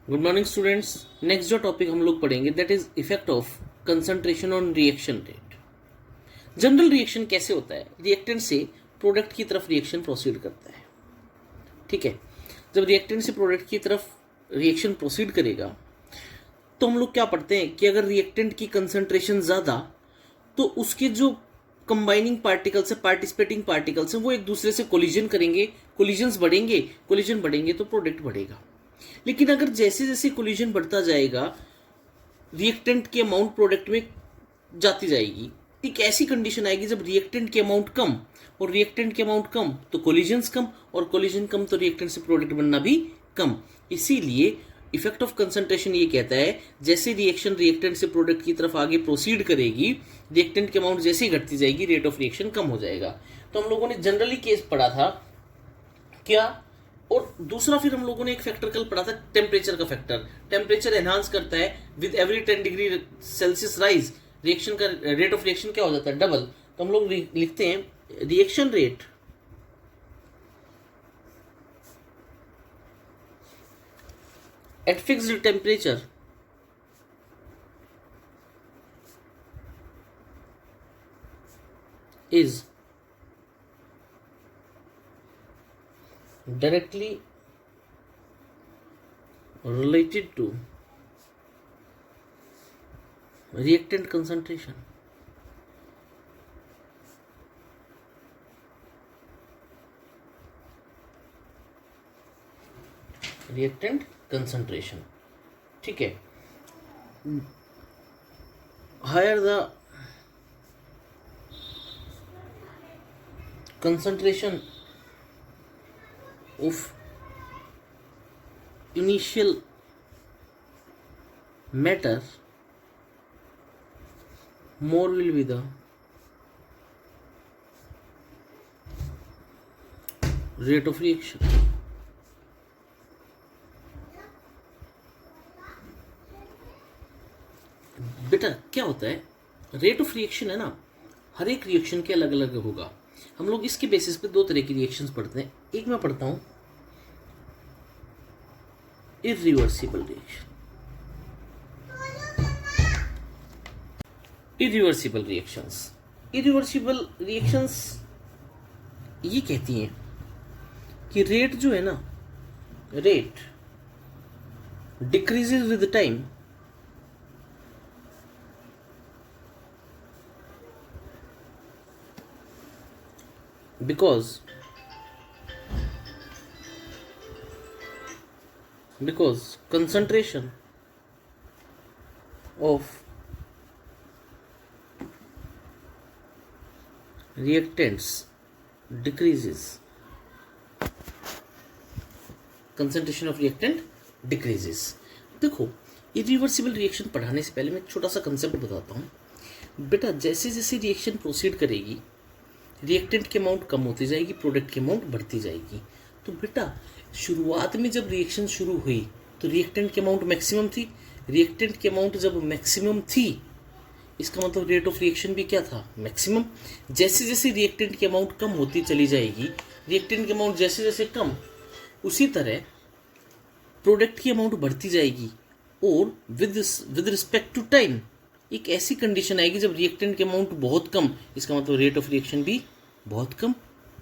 Good morning students. Next जो topic हम लोग पढ़ेंगे that is effect of concentration on reaction rate. General reaction कैसे होता है? रिएक्टेंट से प्रोडक्ट की तरफ रिएक्शन प्रोसीड करता है। ठीक है, जब रिएक्टेंट से प्रोडक्ट की तरफ रिएक्शन प्रोसीड करेगा तो हम लोग क्या पढ़ते हैं कि अगर रिएक्टेंट की कंसंट्रेशन ज़्यादा तो उसके जो कंबाइनिंग पार्टिकल्स है, पार्टिसिपेटिंग पार्टिकल्स हैं, वो एक दूसरे से कोलिजन करेंगे, कोलिजन्स बढ़ेंगे, कोलिजन बढ़ेंगे तो प्रोडक्ट बढ़ेगा। लेकिन अगर जैसे जैसे कोलिजन बढ़ता जाएगा रिएक्टेंट की अमाउंट प्रोडक्ट में जाती जाएगी। एक ऐसी कंडीशन आएगी जब रिएक्टेंट की अमाउंट कम और रिएक्टेंट की अमाउंट कम तो कोलिजन्स कम और कोलिजन कम तो रिएक्टेंट से प्रोडक्ट बनना भी कम। इसीलिए इफेक्ट ऑफ कंसंट्रेशन ये कहता है जैसे रिएक्शन रिएक्टेंट से प्रोडक्ट की तरफ आगे प्रोसीड करेगी, रिएक्टेंट की अमाउंट जैसे ही घटती जाएगी रेट ऑफ रिएक्शन कम हो जाएगा। तो हम लोगों ने जनरली केस पढ़ा था क्या, और दूसरा फिर हम लोगों ने एक फैक्टर कल पढ़ा था टेम्परेचर का फैक्टर। टेम्परेचर एनहांस करता है with every 10 degree Celsius rise, reaction का रेट ऑफ रिएक्शन क्या हो जाता है? डबल। तो हम लोग लिखते हैं reaction rate at fixed temperature is directly related to reactant concentration. Reactant concentration. ठीक है, higher the concentration of initial matter, more will be the rate of reaction. बेटा क्या होता है रेट ऑफ रिएक्शन है ना, हर एक रिएक्शन के अलग अलग होगा। हम लोग इसके बेसिस पे दो तरह की रिएक्शंस पढ़ते हैं। एक मैं पढ़ता हूं इरिवर्सिबल रिएक्शन। इरिवर्सिबल रिएक्शंस ये कहती हैं कि रेट जो है ना, rate decreases with time because concentration of reactants decreases. Concentration of reactant decreases. देखो इरिवर्सिबल रिएक्शन पढ़ाने से पहले मैं एक छोटा सा कंसेप्ट बताता हूँ। बेटा जैसे जैसे रिएक्शन प्रोसीड करेगी रिएक्टेंट की अमाउंट कम होती जाएगी, प्रोडक्ट की अमाउंट बढ़ती जाएगी। तो बेटा शुरुआत में जब रिएक्शन शुरू हुई तो रिएक्टेंट की अमाउंट मैक्सिमम थी। रिएक्टेंट की अमाउंट जब मैक्सिमम थी इसका मतलब रेट ऑफ रिएक्शन भी क्या था? मैक्सिमम। जैसे जैसे रिएक्टेंट की अमाउंट कम होती चली जाएगी, रिएक्टेंट की अमाउंट जैसे जैसे कम, उसी तरह प्रोडक्ट की अमाउंट बढ़ती जाएगी। और विद रिस्पेक्ट टू टाइम एक ऐसी कंडीशन आएगी जब रिएक्टेंट की अमाउंट बहुत कम, इसका मतलब रेट ऑफ रिएक्शन भी बहुत कम।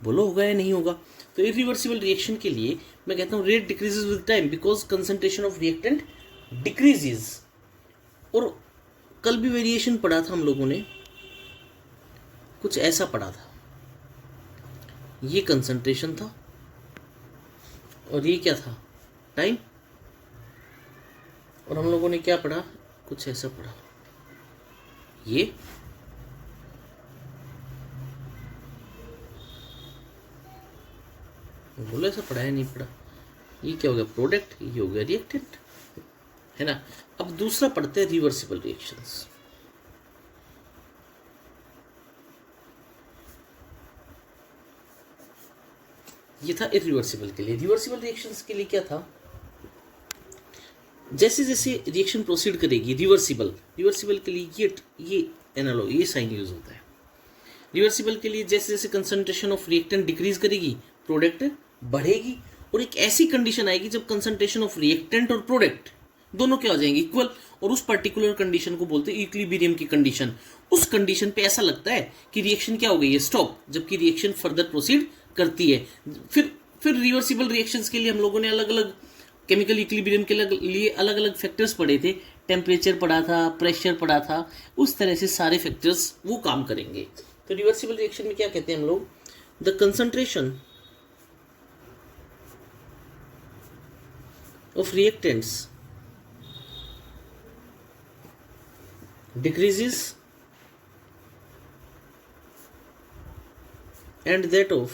बोलो होगा या नहीं होगा? तो इरिवर्सिबल रिएक्शन के लिए मैं कहता हूँ rate decreases with time because concentration of reactant decreases. और कल भी वेरिएशन पढ़ा था हम लोगों ने, कुछ ऐसा पढ़ा था, ये कंसंट्रेशन था और ये क्या था? टाइम। और हम लोगों ने क्या पढ़ा? कुछ ऐसा पढ़ा, ये बोला ऐसा पढ़ा है नहीं पढ़ा? ये क्या हो गया? प्रोडक्ट। ये हो गया रिएक्टेंट, है ना। अब दूसरा पढ़ते हैं रिवर्सिबल रिएक्शंस। ये था इरिवर्सिबल के लिए। रिवर्सिबल रिएक्शंस के लिए क्या था? जैसे जैसे रिएक्शन प्रोसीड करेगी रिवर्सिबल के लिए ये एनालॉग, ये साइन यूज होता है। रिवर्सिबल के लिए जैसे जैसे कंसंट्रेशन ऑफ रिएक्टेंट डिक्रीज करेगी प्रोडक्ट बढ़ेगी, और एक ऐसी कंडीशन आएगी जब कंसंट्रेशन ऑफ रिएक्टेंट और प्रोडक्ट दोनों क्या हो जाएंगे, इक्वल, और उस पर्टिकुलर कंडीशन को बोलते हैं इक्विलिब्रियम की कंडीशन। उस कंडीशन पे ऐसा लगता है कि रिएक्शन क्या हो गई है, स्टॉप, जबकि रिएक्शन फर्दर प्रोसीड करती है। फिर रिवर्सिबल रिएक्शंस के लिए हम लोगों ने अलग अलग केमिकल इक्विलिब्रियम के लिए अलग अलग फैक्टर्स पढ़े थे, टेम्परेचर पढ़ा था, प्रेशर पढ़ा था, उस तरह से सारे फैक्टर्स वो काम करेंगे। तो रिवर्सिबल रिएक्शन में क्या कहते हैं हम लोग, the concentration of reactants decreases and that of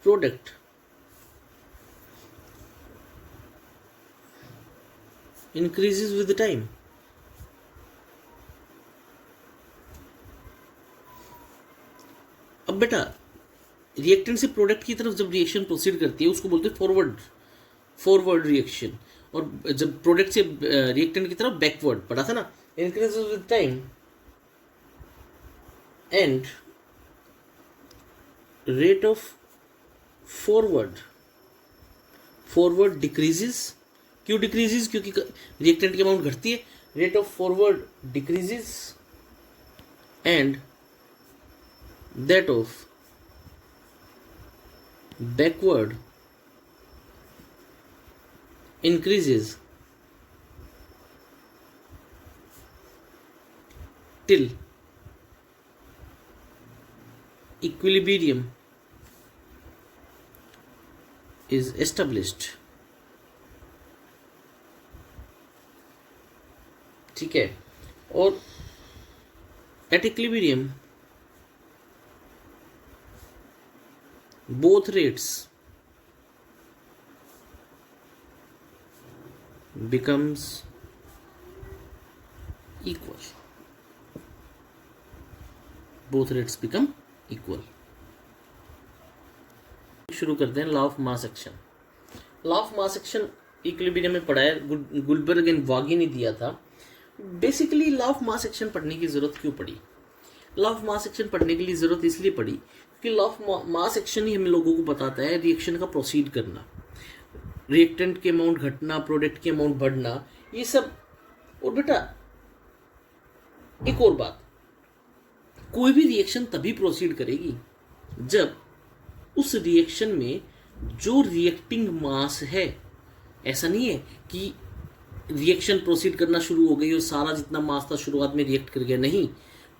product increases with the time। अब बेटा रिएक्टेंट से प्रोडक्ट की तरफ जब रिएक्शन प्रोसीड करती है उसको बोलते हैं फॉरवर्ड रिएक्शन, और जब प्रोडक्ट से रिएक्टेंट की तरफ बैकवर्ड पढ़ा था ना, increases with time and rate of forward decreases. क्यों डिक्रीजेस, क्योंकि रिएक्टेंट की अमाउंट घटती है, rate of forward decreases and that of backward increases till equilibrium is established। ठीक है, और at equilibrium both rates becomes equal, both rates become equal। शुरू करते हैं law of mass action. Law of mass action equilibrium में पढ़ा है, Gulberg and वागी ने दिया था। Basically law of mass action पढ़ने की जरूरत क्यों पड़ी, लॉ ऑफ मास एक्शन पढ़ने के लिए जरूरत इसलिए पड़ी क्योंकि लॉ ऑफ मास एक्शन ही हम लोगों को बताता है रिएक्शन का प्रोसीड करना, रिएक्टेंट के अमाउंट घटना, प्रोडक्ट के अमाउंट बढ़ना, ये सब। और बेटा एक और बात, कोई भी रिएक्शन तभी प्रोसीड करेगी जब उस रिएक्शन में जो रिएक्टिंग मास है, ऐसा नहीं है कि रिएक्शन प्रोसीड करना शुरू हो गई और सारा जितना मास था शुरुआत में रिएक्ट कर गया, नहीं,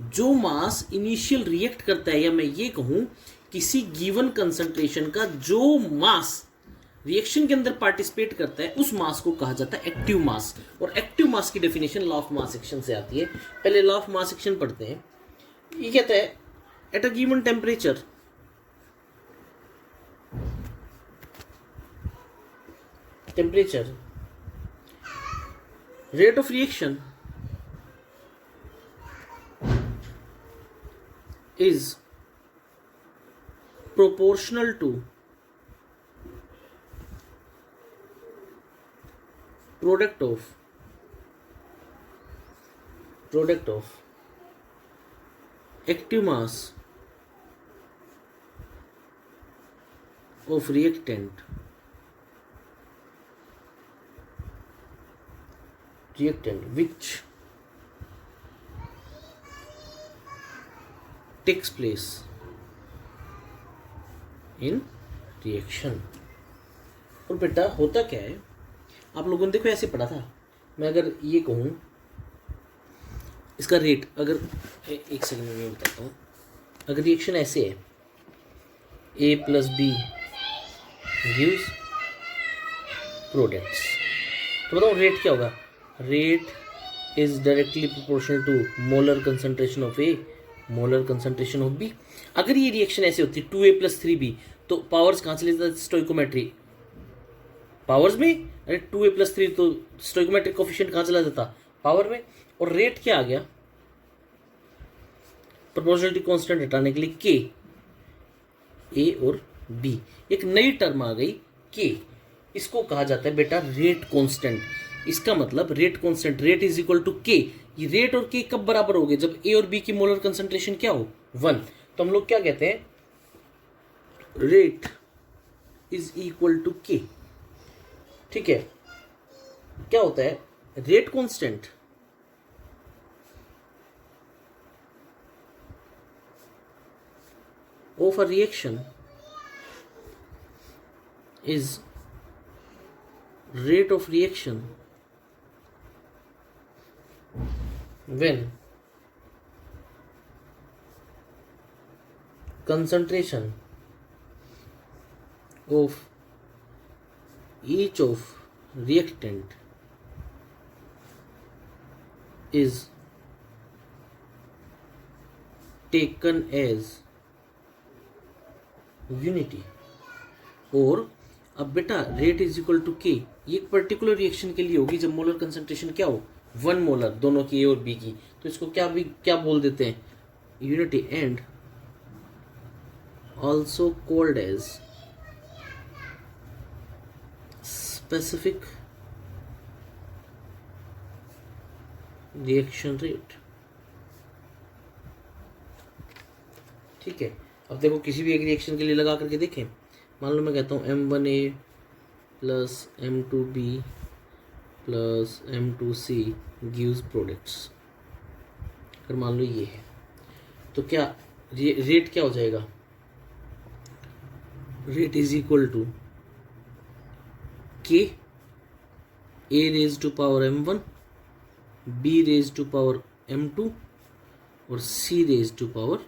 जो मास इनिशियल रिएक्ट करता है, या मैं ये कहूं किसी गिवन कंसंट्रेशन का जो मास रिएक्शन के अंदर पार्टिसिपेट करता है, उस मास को कहा जाता है एक्टिव मास। और एक्टिव मास की definition law of mass action से आती है। पहले लॉ ऑफ मास एक्शन पढ़ते हैं। ये कहता है at a given temperature rate of reaction is proportional to product of active mass of reactant which takes place in reaction। और बेटा होता क्या है, आप लोगों ने देखो ऐसे पढ़ा था। मैं अगर ये कहूँ इसका रेट, अगर एक सेकंड में बताता हूँ, अगर रिएक्शन ऐसे है A + B gives प्रोडक्ट्स, तो बताओ रेट क्या होगा, rate is directly proportional to molar concentration of A molar concentration of B। अगर ये रिएक्शन ऐसे होती 2A + 3B, तो पावर्स कहाँ चले जाता, स्टोइकोमेट्री पावर्स में, अरे 2A + 3 तो स्टोइकोमेट्रिक कोफिशिएंट कहाँ चला जाता, पावर में। और रेट क्या आ गया, प्रोपोर्शनलिटी कांस्टेंट हटाने के लिए K, A और B, एक नई टर्म आ गई K, इसको कहा जाता है बेटा रेट कांस्टेंट। इसका मतलब rate constant, rate is equal to K। ये रेट और K कब बराबर हो गए, जब A और B की मोलर कंसंट्रेशन क्या हो 1। तो हम लोग क्या कहते हैं, रेट इज इक्वल टू के। ठीक है, क्या होता है, rate constant of a reaction is rate of reaction when concentration of each of reactant is taken as unity। और अब बेटा रेट इज इक्वल टू के, ये एक पर्टिकुलर रिएक्शन के लिए होगी जब मोलर कंसंट्रेशन क्या हो, 1 मोलर, दोनों की ए और बी की। तो इसको क्या बोल देते हैं, unity, and also called as specific reaction rate. ठीक है, अब देखो किसी भी एक रिएक्शन के लिए लगा करके देखें। मान लो मैं कहता हूँ M1A plus M2B plus M2C gives products. अगर मान लो ये है तो क्या रेट क्या हो जाएगा, rate is equal to K A raise to power M1, B raise to power M2 और C raise to power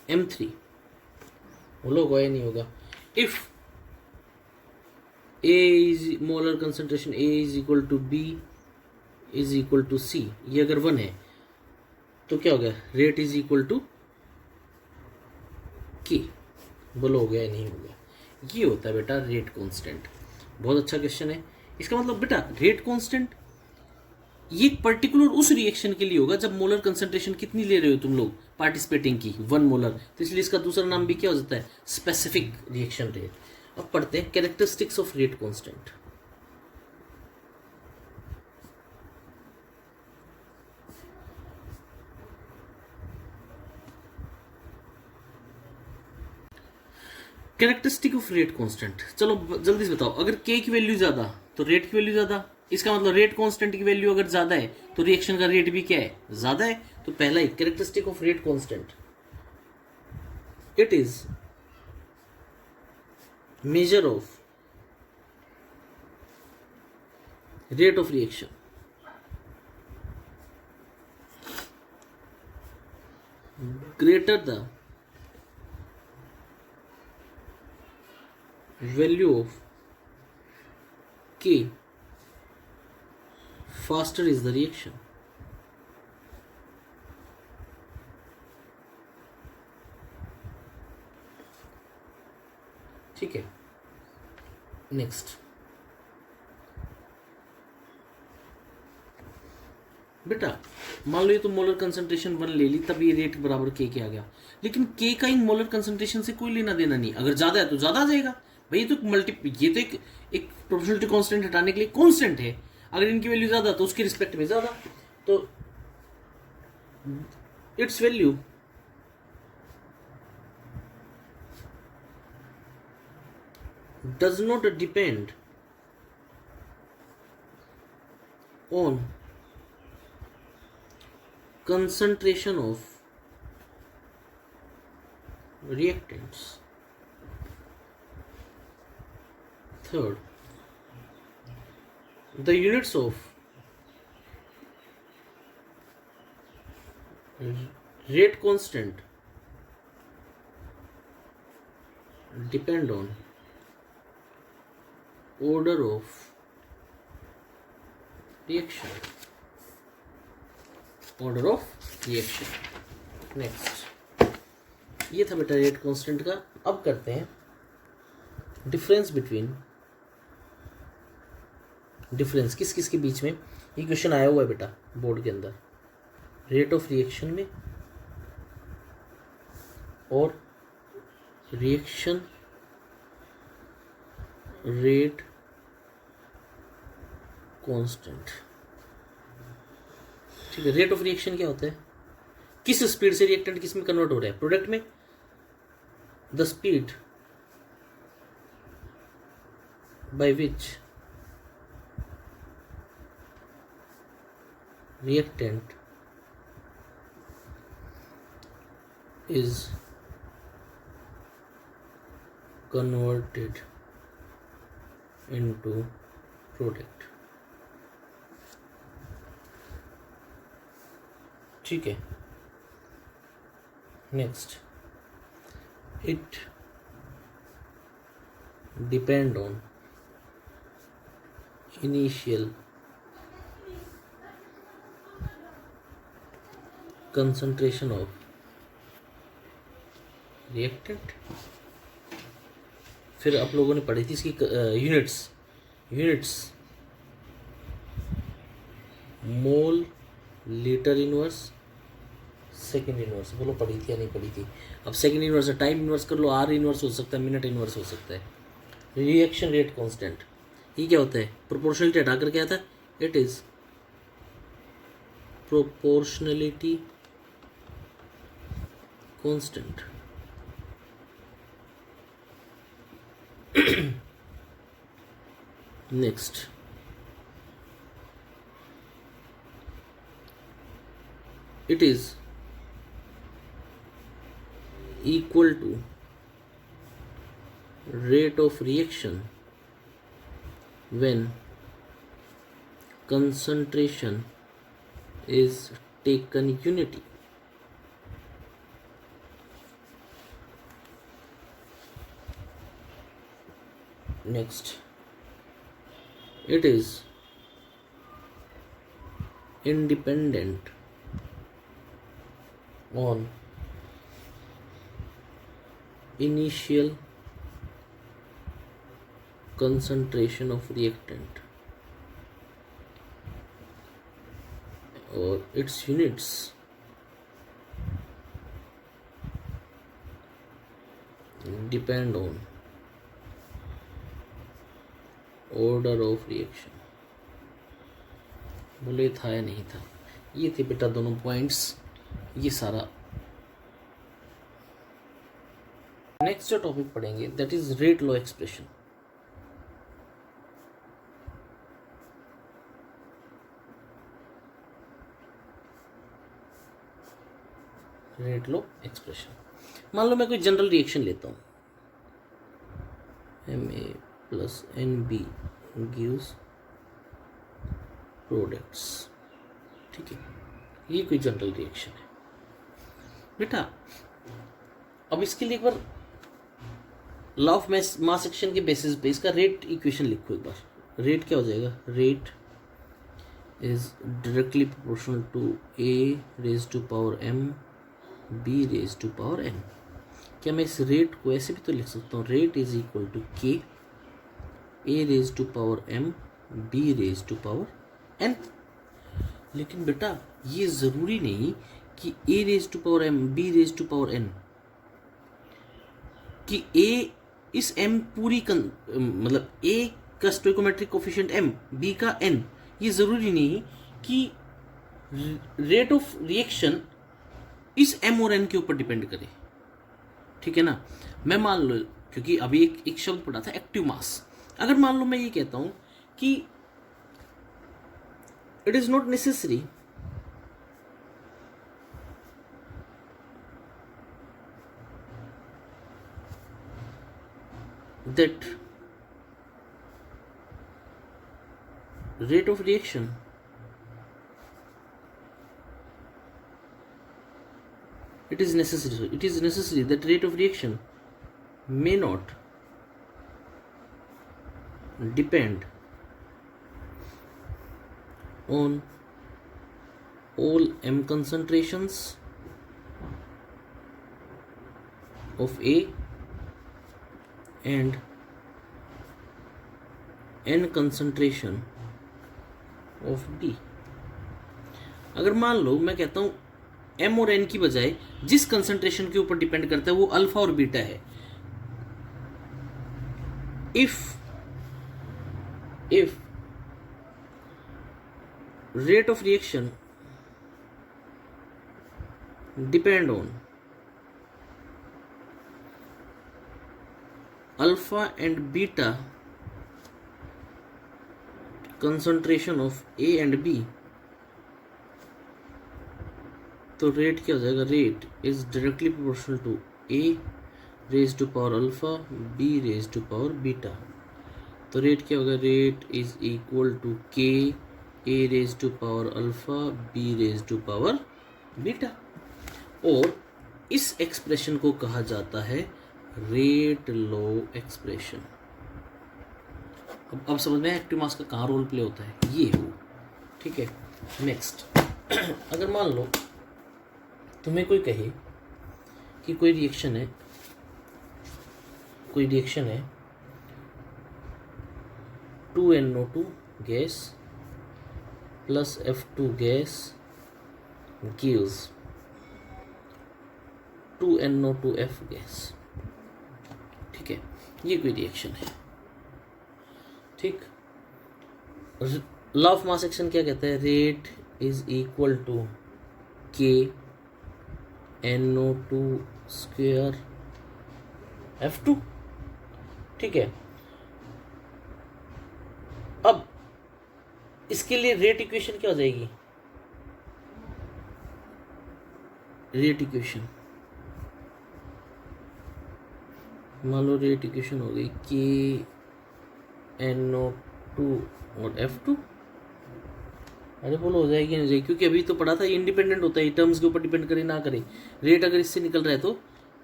M3। बोलो होगा या नहीं होगा। If A is molar concentration A is equal to B is equal to C, ये अगर 1 है तो क्या हो गया, rate is equal to K। बोलो हो गया या नहीं हो गया। ये होता है बेटा रेट कांस्टेंट। बहुत अच्छा क्वेश्चन है। इसका मतलब बेटा रेट कांस्टेंट ये पर्टिकुलर उस रिएक्शन के लिए होगा जब मोलर कंसंट्रेशन कितनी ले रहे हो तुम लोग पार्टिसिपेटिंग की, 1 मोलर। तो इसलिए इसका दूसरा नाम भी क्या हो जाता है, स्पेसिफिक रिएक्शन रेट। अब पढ़ते हैं characteristics of rate constant. Characteristic of rate constant, चलो जल्दी से बताओ। अगर के की वैल्यू ज्यादा तो रेट की वैल्यू ज्यादा, इसका मतलब रेट कांस्टेंट की वैल्यू अगर ज्यादा है तो रिएक्शन का रेट भी क्या है, ज्यादा है। तो पहला ही characteristic of rate constant, it is measure of rate of reaction greater the value of K, faster is the reaction। ठीक है, नेक्स्ट बेटा मान लो ये तो मोलर कंसंट्रेशन 1 ले ली, तब ये रेट बराबर के आ गया। लेकिन के का इन मोलर कंसंट्रेशन से कोई लेना देना नहीं। अगर ज्यादा है तो ज्यादा आ जाएगा भाई, ये तो ये तो एक प्रोपोर्शनलिटी कांस्टेंट हटाने के लिए कांस्टेंट है। अगर इनकी वैल्यू ज्यादा तो उसके रिस्पेक्ट में ज्यादा, तो it's value does not depend on concentration of reactants। Third, the units of rate constant depend on order of reaction, order of reaction। Next, ये था बेटा रेट कांस्टेंट का। अब करते हैं डिफरेंस बिटवीन, डिफरेंस किस किस के बीच में। ये क्वेश्चन आया हुआ है बेटा बोर्ड के अंदर, रेट ऑफ रिएक्शन में और रिएक्शन रेट कांस्टेंट। ठीक है, रेट ऑफ रिएक्शन क्या होता है, किस स्पीड से रिएक्टेंट किस में कन्वर्ट हो रहा है, प्रोडक्ट में। the speed by which reactant is converted into product. ठीक है. Next, it depend on initial concentration of reactant. फिर आप लोगों ने पढ़ी थी इसकी यूनिट्स मोल, लीटर इनवर्स, सेकेंड इनवर्स. बोलो पढ़ी थी या नहीं पढ़ी थी. अब सेकेंड इनवर्स है, टाइम इनवर्स कर लो, आर इनवर्स हो सकता है, मिनट इनवर्स हो सकता है. रिएक्शन रेट कांस्टेंट ये क्या होता है? प्रोपोर्शनलिटी हटाकर क्या आता है? It is proportionality constant. Next, it is equal to rate of reaction when concentration is taken unity. Next, it is independent on initial concentration of reactant or its units depend on order of reaction. बोले था या नहीं था? ये थे बेटा दोनों points. ये सारा नेक्स्ट जो टॉपिक पढ़ेंगे that is rate law expression. Rate law expression. मान लो मैं कोई जनरल रिएक्शन लेता हूं, Ma plus Nb gives products. ठीक है, ये कोई जनरल रिएक्शन है बेटा. अब इसके लिए एक बार लॉ ऑफ मास एक्शन के बेसिस पे इसका रेट इक्वेशन लिखो एक बार. रेट क्या हो जाएगा? Rate is directly proportional to A raise to power m b raise to power n. क्या मैं इस रेट को ऐसे भी तो लिख सकता हूँ? Rate is equal to k a raise to power m b raise to power n. लेकिन बेटा ये जरूरी नहीं कि a raise to power m b raise to power n कि a इस m पूरी मतलब a का स्टोइकोमेट्रिक कोफिशिएंट m, b का n. ये जरूरी नहीं कि rate of reaction is m और n के ऊपर डिपेंड करे. ठीक है ना. मैं मान लो, क्योंकि अभी एक शब्द पढ़ा था एक्टिव मास. अगर मान लो मैं ये कहता हूं कि it is not necessary that rate of reaction it is necessary that rate of reaction may not depend on all m concentrations of A and n concentration of B. अगर मान लो मैं कहता हूं m और n की बजाय जिस concentration के ऊपर डिपेंड करता है वो अल्फा और बीटा है. If rate of reaction depend on alpha and beta concentration of A and B, तो रेट क्या हो जाएगा, rate is directly proportional to A raise to power alpha B raise to power beta. तो rate क्या होगा, rate is equal to K A raise to power alpha B raise to power beta. और इस expression को कहा जाता है rate law expression. अब समझ में एक्टिव मास का कहाँ रोल प्ले होता है, ये हो, ठीक है। नेक्स्ट, अगर मान लो तुम्हें कोई कहे कि कोई रिएक्शन है 2NO2 gas plus F2 gas gives 2NO2F gas, ठीक है, ये कोई रिएक्शन है, ठीक। लॉ ऑफ मास एक्शन क्या कहता है, रेट इज इक्वल टू के NO2 स्क्वायर F2, ठीक है। अब इसके लिए रेट इक्वेशन क्या हो जाएगी, रेट इक्वेशन मान लो रेट इक्वेशन हो गई के NO2 और F2। अरे बोलो हो जाएगी नहीं हो जाएगी, क्योंकि अभी तो पढ़ा था ये इंडिपेंडेंट होता है, टर्म्स के ऊपर डिपेंड करे ना करे। रेट अगर इससे निकल रहा है तो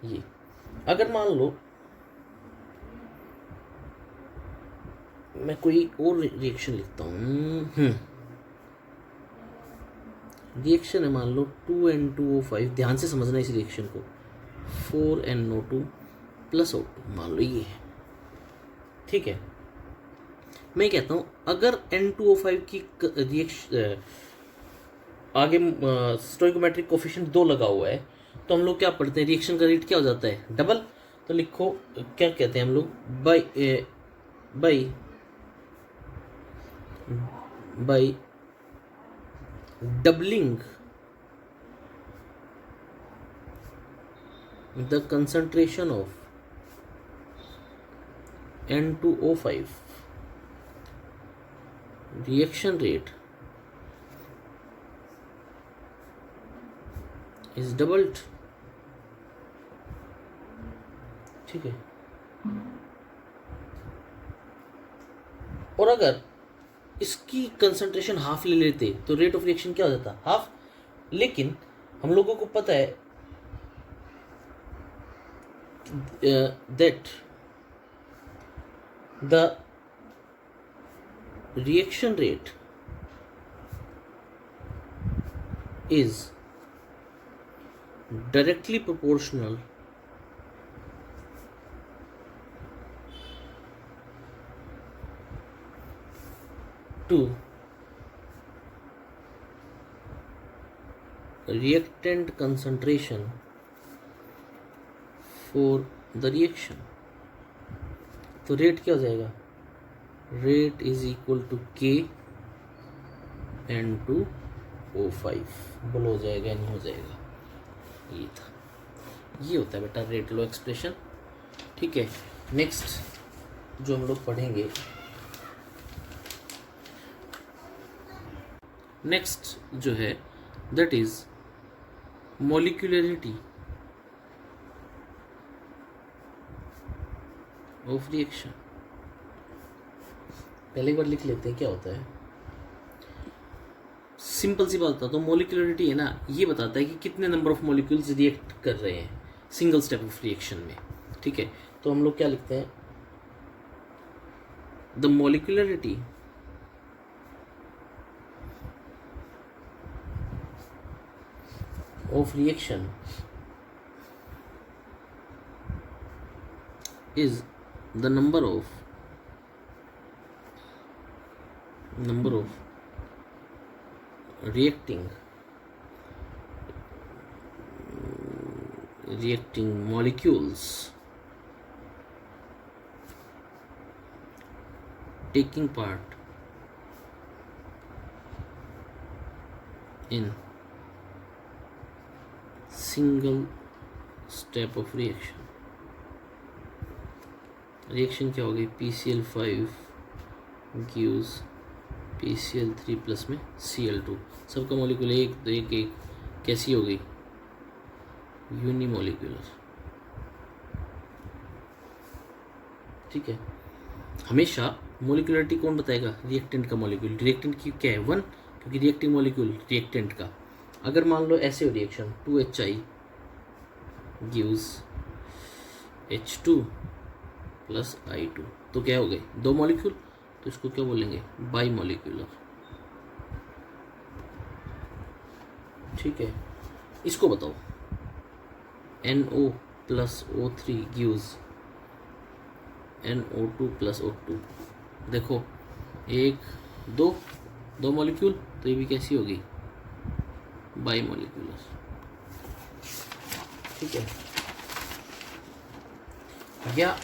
ये, अगर मान लो मैं कोई और रिएक्शन लिखता हूँ, रिएक्शन है मान लो 2N2O5, ध्यान से समझना इस रिएक्शन को, 4NO2 प्लस O2 मान लो ये है, ठीक है। मैं कहता हूँ अगर N2O5 की रिएक्शन आगे स्टोइकोमेट्रिक कोफिशिएंट 2 लगा हुआ है, तो हम लोग क्या पढ़ते हैं, रिएक्शन का रेट क्या हो जाता है, डबल। तो लिखो क्या कहते हैं हम लोग, by doubling the concentration of N2O5 reaction rate is doubled, ठीक है। और अगर इसकी कंसंट्रेशन हाफ ले लेते तो रेट ऑफ रिएक्शन क्या हो जाता, हाफ। लेकिन हम लोगों को पता है that the reaction rate is directly proportional to reactant concentration for the reaction। तो रेट क्या हो जाएगा, रेट इज इक्वल टू के N2O5, बोलो हो जाएगा या नहीं हो जाएगा, ये था, ये होता है बेटा रेट लो एक्सप्रेशन, ठीक है। नेक्स्ट जो हम लोग पढ़ेंगे, नेक्स्ट जो है that is molecularity of reaction. पहले एक बार लिख लेते हैं क्या होता है, सिंपल सी बात था। तो मॉलिक्यूलरिटी है ना, ये बताता है कि कितने नंबर ऑफ मॉलिक्यूल्स रिएक्ट कर रहे हैं सिंगल स्टेप ऑफ रिएक्शन में, ठीक है। तो हम लोग क्या लिखते हैं, the molecularity of reaction is the number of reacting molecules taking part in single step of reaction क्या होगी, PCl5 गिव्स PCl3 प्लस में Cl2, सबका मॉलिक्यूल एक एक एक कैसी हो गई, यूनिमोलिकुलर। ठीक है, हमेशा मोलिकुलरिटी कौन बताएगा, रिएक्टेंट का मॉलिक्यूल। रिएक्टेंट की क्या है 1, क्योंकि रिएक्टिव मॉलिक्यूल रिएक्टेंट का। अगर मान लो ऐसे हो reaction 2HI gives H2 plus I2, तो क्या हो गए 2 मॉलिक्यूल, तो इसको क्या बोलेंगे, बाई मॉलिक्यूलर। ठीक है, इसको बताओ NO plus O3 gives NO2 plus O2, देखो 1 2 मॉलिक्यूल, तो ये भी कैसी होगी, बाई मॉलिक्यूलर। ठीक है, या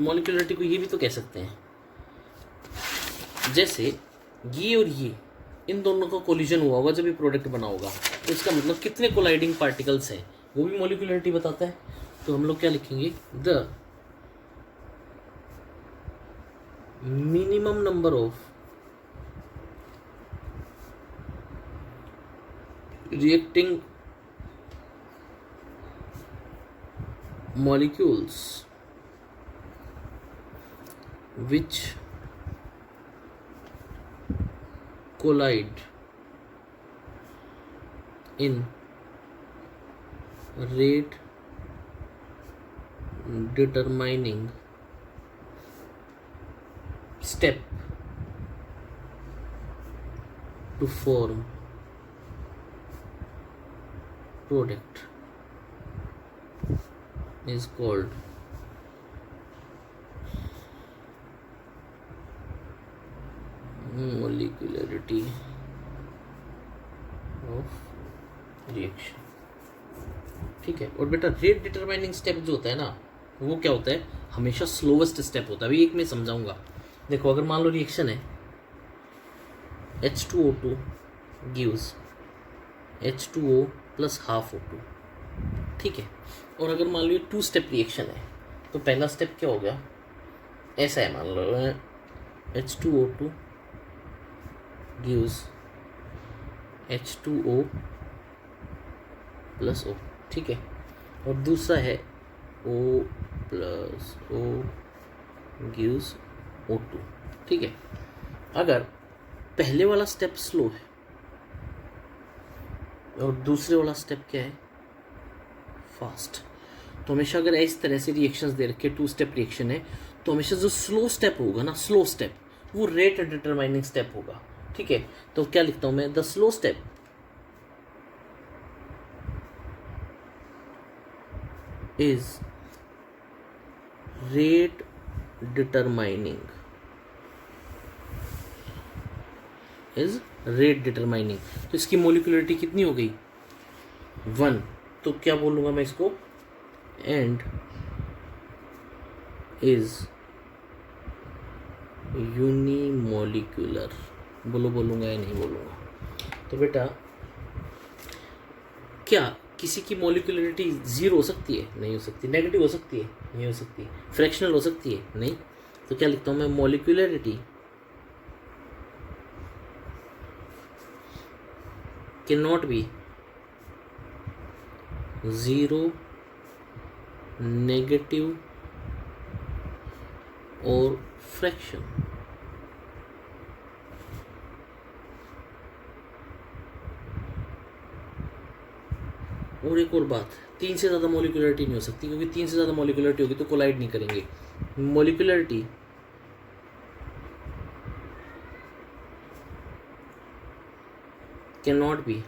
मॉलिक्यूलरिटी को ये भी तो कह सकते हैं, जैसे ये और ये इन दोनों का कोलिजन हुआ होगा जब ये प्रोडक्ट बना होगा, तो इसका मतलब कितने कोलाइडिंग पार्टिकल्स हैं, वो भी मॉलिक्यूलरिटी बताता है। तो हम लोग क्या लिखेंगे, the minimum number of reacting molecules which collide in rate determining step to form product is called molecularity of reaction। ठीक है, और बेटा रेट डिटरमाइनिंग स्टेप जो होता है ना, वो क्या होता है, हमेशा स्लोवेस्ट स्टेप होता है। अभी एक मैं समझाऊंगा। देखो अगर मान लो रिएक्शन है H2O2 gives H2O plus half O2, ठीक है, और अगर मान लो ये 2 स्टेप रिएक्शन है, तो पहला स्टेप क्या हो गया, ऐसा है, मान लो H2O2 gives H2O plus O, ठीक है, और दूसरा है O plus O gives O2, ठीक है। अगर पहले वाला स्टेप स्लो है और दूसरे वाला स्टेप क्या है, फास्ट, तो हमेशा अगर इस तरह से रिएक्शंस दे रखे 2 स्टेप रिएक्शन है, तो हमेशा जो स्लो स्टेप होगा ना, स्लो स्टेप, वो रेट डिटरमाइनिंग स्टेप होगा। ठीक है, तो क्या लिखता हूं मैं, the slow step is rate determining, is rate determining. तो इसकी मोलिकुलरिटी कितनी हो गई, 1, तो क्या बोलूंगा मैं इसको, एंड इज यूनिमोलिकुलर। बोलूंगा या नहीं बोलूंगा। तो बेटा क्या किसी की मोलिकुलरिटी 0 हो सकती है, नहीं हो सकती। नेगेटिव हो सकती है, नहीं हो सकती। फ्रैक्शनल हो सकती है, नहीं। तो क्या लिखता हूं मैं, molecularity can not be 0, negative और फ्रैक्शन। और एक और बात, 3 से ज़्यादा मोलिकुलरिटी नहीं हो सकती, क्योंकि 3 से ज़्यादा मोलिकुलरिटी होगी तो कोलाइड नहीं करेंगे। Molecularity can not be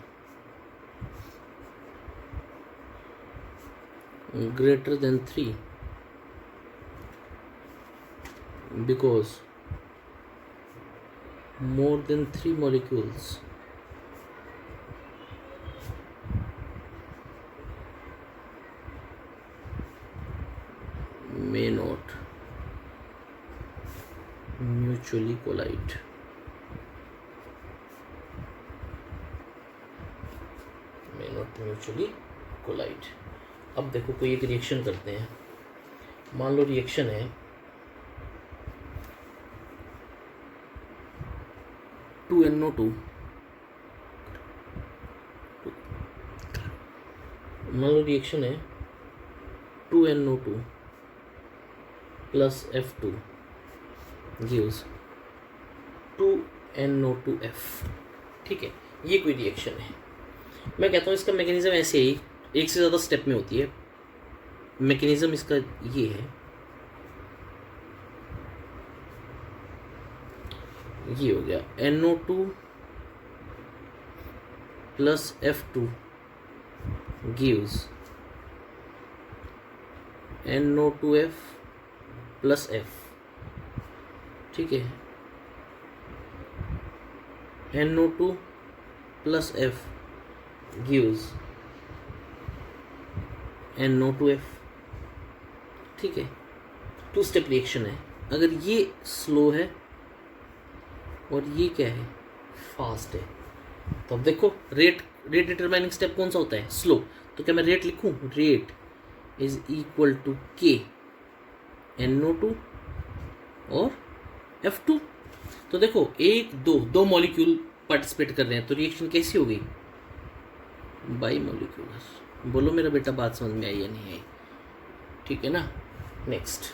greater than 3 because more than 3 molecules may not mutually collide। may not mutually collide। अब देखो कोई एक रिएक्शन करते हैं, मान लो रिएक्शन है 2NO2 मान लो रिएक्शन है 2NO2 plus F2 gives 2NO2F। ठीक है, ये कोई रिएक्शन है। मैं कहता हूँ इसका मैकेनिज्म ऐसे ही एक से ज़्यादा स्टेप में होती है। मैकेनिज्म इसका ये है, ये हो गया NO2 plus F2 gives NO2F plus F। ठीक है, NO2 plus F gives NO2F। ठीक है, 2 स्टेप रिएक्शन है। अगर ये स्लो है और ये क्या है, फास्ट है, तो अब देखो रेट डिटरमाइनिंग स्टेप कौन सा होता है, स्लो। तो क्या मैं रेट लिखूं, rate is equal to K NO2 और F2। तो देखो दो मॉलिक्यूल पार्टिसिपेट कर रहे हैं, तो रिएक्शन कैसी होगी, बाई मॉलिक्यूलर। बोलो मेरा बेटा बात समझ में आई या नहीं आई? ठीक है ना। नेक्स्ट